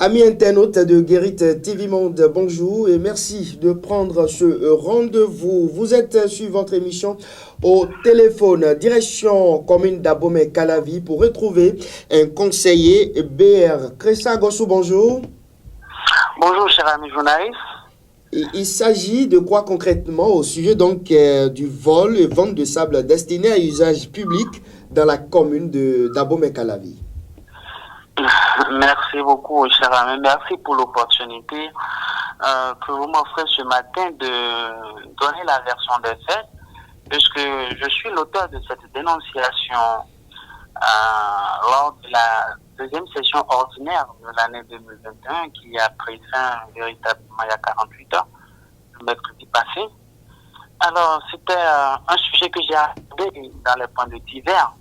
Amis internautes de Guérit TV Monde, bonjour et merci de prendre ce rendez-vous. Vous êtes sur votre émission au téléphone, direction commune d'Abomey-Calavi pour retrouver un conseiller BR. Cressa Gossou, bonjour. Bonjour, cher ami journaliste. Il s'agit de quoi concrètement au sujet donc du vol et vente de sable destiné à usage public dans la commune d'Abomey-Calavi? Merci beaucoup, cher ami. Merci pour l'opportunité que vous m'offrez ce matin de donner la version des faits, puisque je suis l'auteur de cette dénonciation lors de la deuxième session ordinaire de l'année 2021 qui a pris fin véritablement il y a 48 heures, le mercredi passé. Alors, c'était un sujet que j'ai abordé dans les points de divers.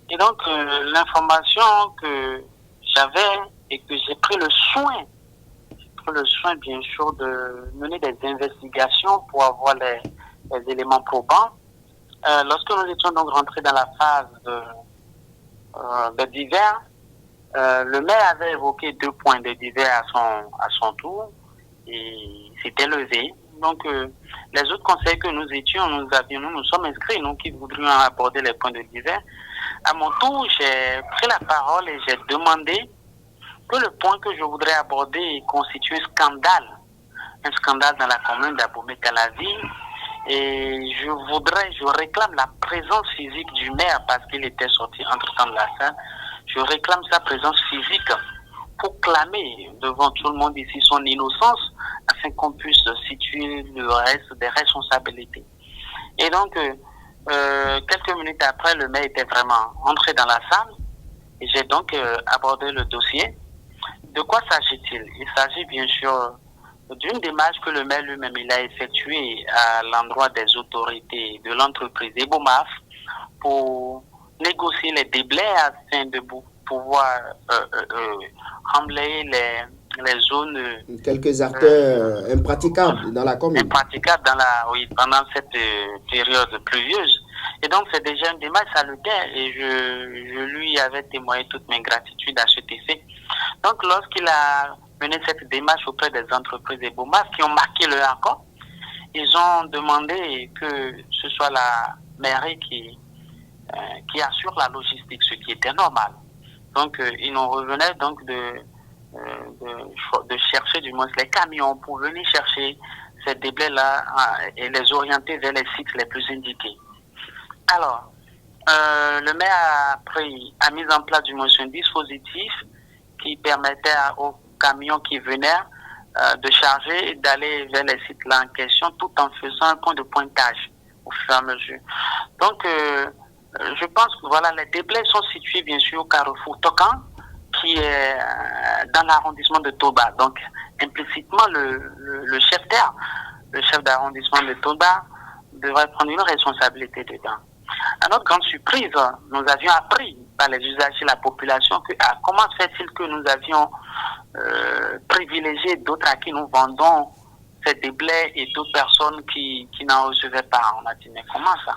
Et donc, l'information que j'avais et que j'ai pris le soin bien sûr de mener des investigations pour avoir les éléments probants. Lorsque nous étions donc rentrés dans la phase de divers, le maire avait évoqué 2 points de divers à son tour et s'était levé. Donc les autres conseils que nous étions, nous sommes inscrits, nous qui voudrions aborder les points de divers. À mon tour, j'ai pris la parole et j'ai demandé que le point que je voudrais aborder constitue un scandale dans la commune d'Abomey-Calavi. Et je réclame la présence physique du maire parce qu'il était sorti entre-temps de la salle. Je réclame sa présence physique pour clamer devant tout le monde ici son innocence afin qu'on puisse situer le reste des responsabilités. Et donc, quelques minutes après, le maire était vraiment entré dans la salle et j'ai donc abordé le dossier. De quoi s'agit-il? Il s'agit bien sûr d'une démarche que le maire lui-même il a effectuée à l'endroit des autorités de l'entreprise Ebomaf pour négocier les déblais afin de pouvoir remblayer les zones. Quelques acteurs impraticables dans la commune. Impraticables pendant cette période pluvieuse. Et donc, c'est déjà une démarche salutaire et je lui avais témoigné toute mes gratitudes à cet effet. Donc, lorsqu'il a mené cette démarche auprès des entreprises Ebomaf qui ont marqué le accord, ils ont demandé que ce soit la mairie qui assure la logistique, ce qui était normal. Donc, ils nous revenaient donc de chercher du moins les camions pour venir chercher ces déblais-là et les orienter vers les sites les plus indiqués. Alors, le maire a mis en place du moins un dispositif qui permettait aux camions qui venaient de charger et d'aller vers les sites là en question tout en faisant un point de pointage au fur et à mesure. Donc, je pense que voilà, les déblais sont situés bien sûr au carrefour Tokan qui est dans l'arrondissement de Toba. Donc, implicitement, le chef d'arrondissement de Toba devrait prendre une responsabilité dedans. À notre grande surprise, nous avions appris par les usagers, la population, que comment se fait-il que nous avions privilégié d'autres à qui nous vendons ces déblais et d'autres personnes qui n'en recevaient pas. On a dit, mais comment ça?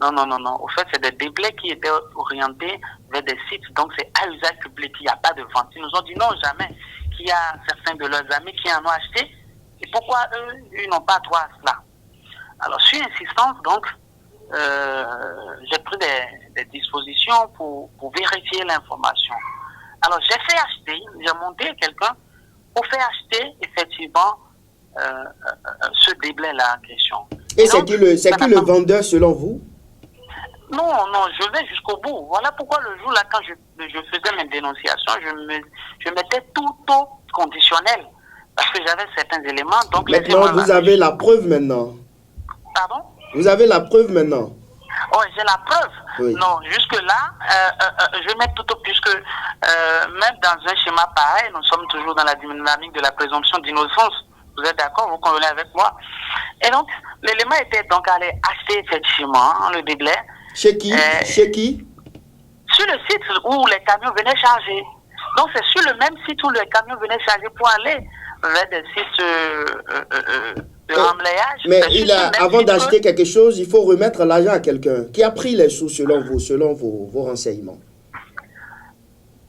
Non. Au fait, c'est des déblais qui étaient orientés vers des sites, donc c'est à usage public, il n'y a pas de vente. Ils nous ont dit non, jamais, qu'il y a certains de leurs amis qui en ont acheté. Et pourquoi eux, ils n'ont pas droit à cela? Alors, sur insistance, donc, j'ai pris des dispositions pour vérifier l'information. Alors, j'ai fait acheter, j'ai monté quelqu'un pour faire acheter, effectivement, ce déblai-là en question. Et c'est qui le vendeur selon vous? Non, je vais jusqu'au bout. Voilà pourquoi le jour-là, quand je faisais mes dénonciations, je mettais tout au conditionnel. Parce que j'avais certains éléments. Donc maintenant, vous avez la preuve maintenant. Pardon? Vous avez la preuve maintenant. Oui, j'ai la preuve. Oui. Non, jusque-là, je mets tout au... Puisque même dans un schéma pareil, nous sommes toujours dans la dynamique de la présomption d'innocence. Vous êtes d'accord? Vous convenez avec moi? Et donc, l'élément était donc allé acheter effectivement le déblai. Chez qui? Chez qui? Sur le site où les camions venaient charger. Donc, c'est sur le même site où les camions venaient charger pour aller vers des sites de remblayage. Mais avant d'acheter quelque chose, il faut remettre l'argent à quelqu'un. Qui a pris les sous selon vos renseignements?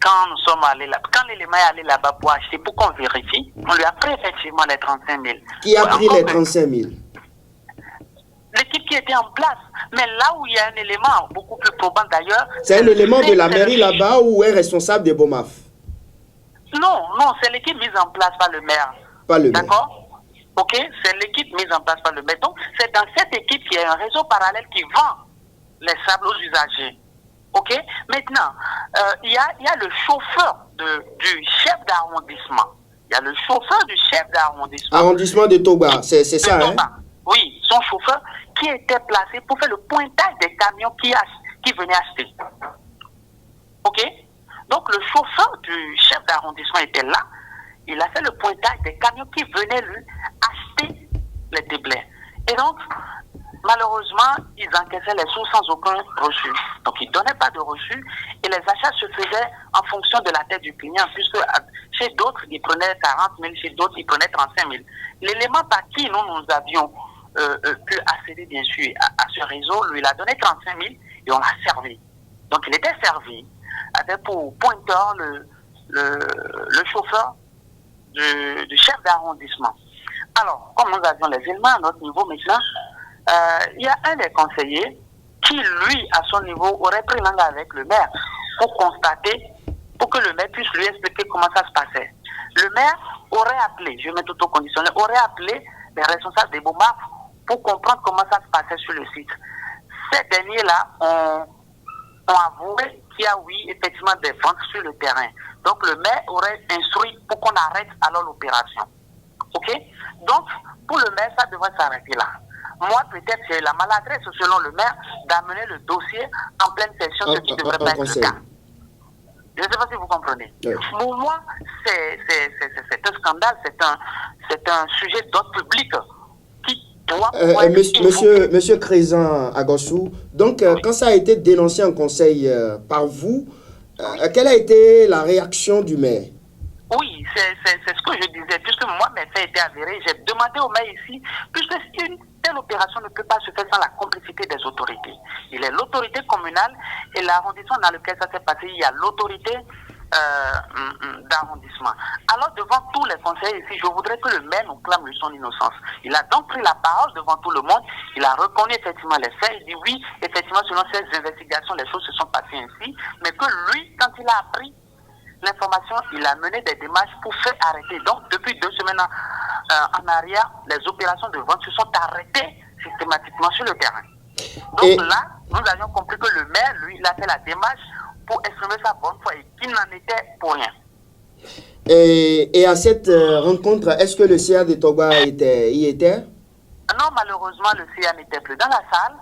quand nous sommes allés là, quand l'élément est allé là-bas pour acheter, pour qu'on vérifie, on lui a pris effectivement les 35 000. Qui a pris les 35 000? L'équipe qui était en place. Mais là où il y a un élément beaucoup plus probant d'ailleurs... C'est un élément de la mairie là-bas ou un responsable des BOMAF? Non, c'est l'équipe mise en place par le maire. Pas le maire. D'accord? Ok? C'est l'équipe mise en place par le maire. Donc, c'est dans cette équipe qu'il y a un réseau parallèle qui vend les sables aux usagers. Ok? Maintenant, il y a le chauffeur du chef d'arrondissement. Il y a le chauffeur du chef d'arrondissement. Arrondissement de Toba, c'est ça, hein? Oui, son chauffeur qui était placé pour faire le pointage des camions qui venaient acheter. Ok? Donc, le chauffeur du chef d'arrondissement était là. Il a fait le pointage des camions qui venaient lui acheter les déblais. Et donc, malheureusement, ils encaissaient les sous sans aucun reçu. Donc, ils ne donnaient pas de reçu et les achats se faisaient en fonction de la tête du client, puisque chez d'autres, ils prenaient 40 000, chez d'autres, ils prenaient 35 000. L'élément par qui nous avions pu accéder, bien sûr, à ce réseau, lui, il a donné 35 000 et on l'a servi. Donc, il était servi avec pour pointeur le chauffeur du chef d'arrondissement. Alors, comme nous avions les éléments à notre niveau maintenant, il y a un des conseillers qui, lui, à son niveau, aurait pris langue avec le maire pour constater, pour que le maire puisse lui expliquer comment ça se passait. Le maire aurait appelé, je mets tout au conditionnel, aurait appelé les responsables des BOMAF pour comprendre comment ça se passait sur le site. Ces derniers-là ont avoué qu'il y a, oui, effectivement, des ventes sur le terrain. Donc, le maire aurait instruit pour qu'on arrête alors l'opération. OK? Donc, pour le maire, ça devrait s'arrêter là. Moi, peut-être c'est la maladresse, selon le maire, d'amener le dossier en pleine session, ce qui ne devrait pas être le cas. Je ne sais pas si vous comprenez. Oui. Pour moi, c'est un scandale, c'est un sujet d'ordre public qui doit... Monsieur Crézan Agossou, donc quand ça a été dénoncé en conseil par vous, quelle a été la réaction du maire? Oui, c'est ce que je disais, puisque moi, mes faits étaient avérés. J'ai demandé au maire ici, puisque une telle opération ne peut pas se faire sans la complicité des autorités. Il y a l'autorité communale et l'arrondissement dans lequel ça s'est passé, il y a l'autorité d'arrondissement. Alors, devant tous les conseillers ici, je voudrais que le maire nous clame son innocence. Il a donc pris la parole devant tout le monde. Il a reconnu effectivement les faits. Il dit oui, effectivement, selon ces investigations, les choses se sont passées ainsi. Mais que lui, quand il a appris l'information, il a mené des démarches pour faire arrêter. Donc, depuis 2 semaines en arrière, les opérations de vente se sont arrêtées systématiquement sur le terrain. Donc là, nous avions compris que le maire, lui, il a fait la démarche pour exprimer sa bonne foi et qu'il n'en était pour rien. Et à cette rencontre, est-ce que le CA de Toba y était? Non, malheureusement, le CA n'était plus dans la salle.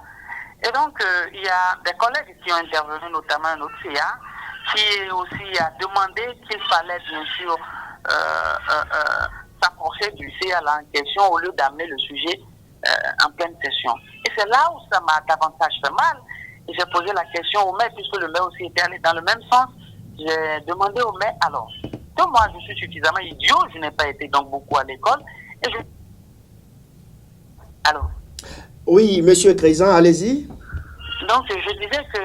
Et donc, il y a des collègues qui ont intervenu, notamment un autre CA, qui aussi a demandé qu'il fallait bien sûr s'approcher du CA là en question au lieu d'amener le sujet en pleine session. Et c'est là où ça m'a davantage fait mal. Et j'ai posé la question au maire, puisque le maire aussi était allé dans le même sens. J'ai demandé au maire, alors, que moi je suis suffisamment idiot, je n'ai pas été donc beaucoup à l'école. Et je... Alors. Oui, monsieur Crézan, allez-y. Donc, je disais que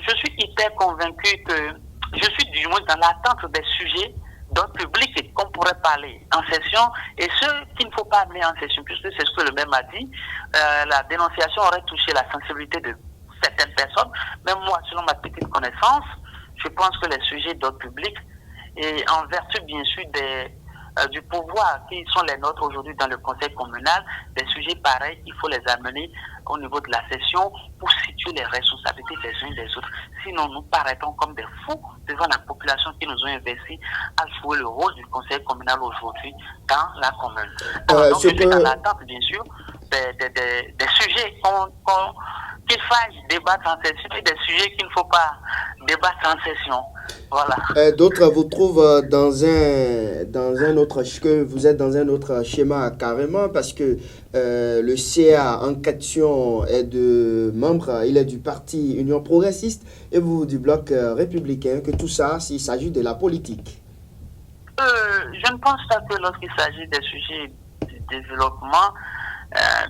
je suis hyper convaincu que je suis du moins dans l'attente des sujets d'ordre public et qu'on pourrait parler en session et ceux qu'il ne faut pas amener en session, puisque c'est ce que le maire m'a dit, la dénonciation aurait touché la sensibilité de certaines personnes. Même moi, selon ma petite connaissance, je pense que les sujets d'ordre public, et en vertu bien sûr du pouvoir qui sont les nôtres aujourd'hui dans le conseil communal, des sujets pareils, il faut les amener au niveau de la session pour situer les responsabilités des uns et des autres. Sinon, nous paraîtrons comme des fous devant la population qui nous ont investi à jouer le rôle du conseil communal aujourd'hui dans la commune. Alors, donc, je suis dans l'attente, bien sûr, des sujets qu'il faille débattre en session et des sujets qu'il ne faut pas débattre en session. Voilà. D'autres vous trouvent dans un autre, que vous êtes dans un autre schéma carrément, parce que le CA en question est de membre, il est du parti Union Progressiste et vous du bloc républicain, que tout ça, s'il s'agit de la politique. Je ne pense pas que lorsqu'il s'agit des sujets de développement,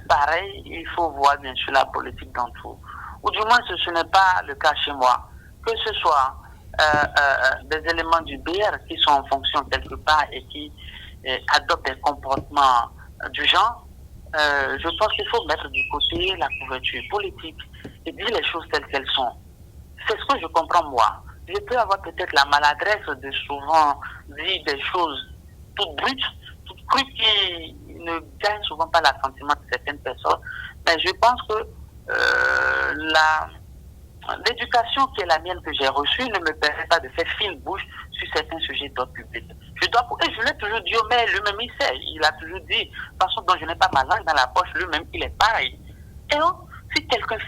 pareil, il faut voir bien sûr la politique dans tout. Ou du moins, ce n'est pas le cas chez moi. Que ce soit des éléments du BR qui sont en fonction quelque part et qui adoptent des comportements du genre, je pense qu'il faut mettre du côté la couverture politique et dire les choses telles qu'elles sont. C'est ce que je comprends moi. Je peux avoir peut-être la maladresse de souvent dire des choses toutes brutes, toutes crues qui ne gagnent souvent pas l'assentiment de certaines personnes. Mais je pense que l'éducation qui est la mienne que j'ai reçue ne me permet pas de faire fine bouche sur certains sujets d'ordre public. Et je l'ai toujours dit, mais lui-même il sait, il a toujours dit, de façon dont je n'ai pas ma langue dans la poche, lui-même il est pareil. Et donc, si quelqu'un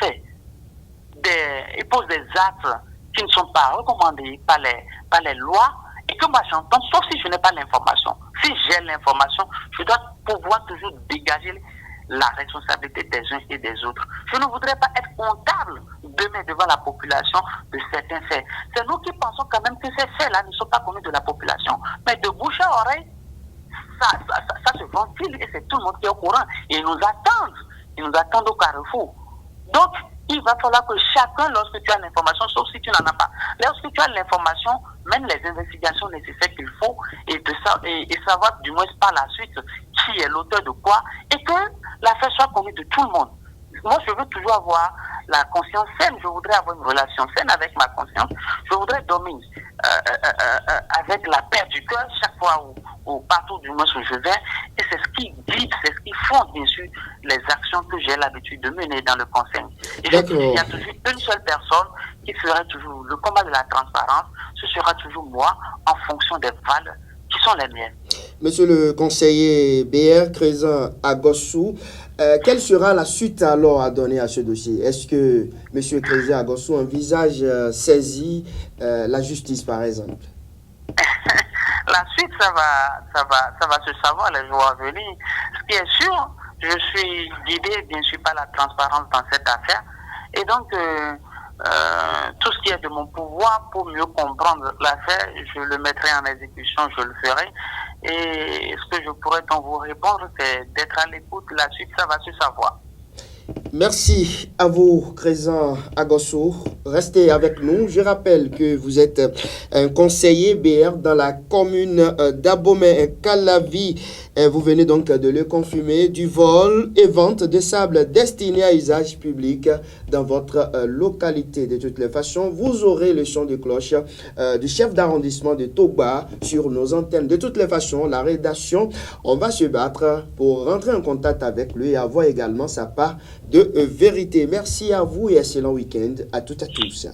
il pose des actes qui ne sont pas recommandés par les lois, et que moi j'entends, sauf si je n'ai pas l'information. Si j'ai l'information, je dois pouvoir toujours dégager la responsabilité des uns et des autres. Je ne voudrais pas être comptable demain devant la population de certains faits. C'est nous qui pensons quand même que ces faits-là ne sont pas connus de la population. Mais de bouche à oreille, ça se ventile et c'est tout le monde qui est au courant. Et ils nous attendent au carrefour. Donc, il va falloir que chacun, lorsque tu as l'information, sauf si tu n'en as pas, lorsque tu as l'information, mène les investigations nécessaires qu'il faut et savoir du moins par la suite qui est l'auteur de quoi et que l'affaire soit connue de tout le monde. Moi, je veux toujours avoir la conscience saine. Je voudrais avoir une relation saine avec ma conscience. Je voudrais dormir avec la paix du cœur chaque fois ou partout du moins où je vais. Et c'est ce qui guide, c'est ce qui fonde bien sûr les actions que j'ai l'habitude de mener dans le conseil. Et il y a toujours une seule personne qui ferait toujours le combat de la transparence. Ce sera toujours moi en fonction des valeurs qui sont les miennes. Monsieur le conseiller BR Crézin Agossou, quelle sera la suite alors à donner à ce dossier? Est-ce que M. Crézin Agossou envisage saisir la justice par exemple? La suite, ça va se savoir les jours à venir. Ce qui est sûr, je suis guidé bien sûr par la transparence dans cette affaire. Et donc, tout ce qui est de mon pouvoir pour mieux comprendre l'affaire, je le mettrai en exécution, je le ferai. Et ce que je pourrais donc vous répondre, c'est d'être à l'écoute. La suite, ça va se savoir. Merci à vous, Crézin Agossou. Restez avec nous. Je rappelle que vous êtes un conseiller BR dans la commune d'Abomey-Calavi. Vous venez donc de le confirmer du vol et vente de sable destiné à usage public dans votre localité. De toutes les façons, vous aurez le son de cloche du chef d'arrondissement de Togba sur nos antennes. De toutes les façons, la rédaction, on va se battre pour rentrer en contact avec lui et avoir également sa part de vérité. Merci à vous et excellent week-end à toutes et à tous.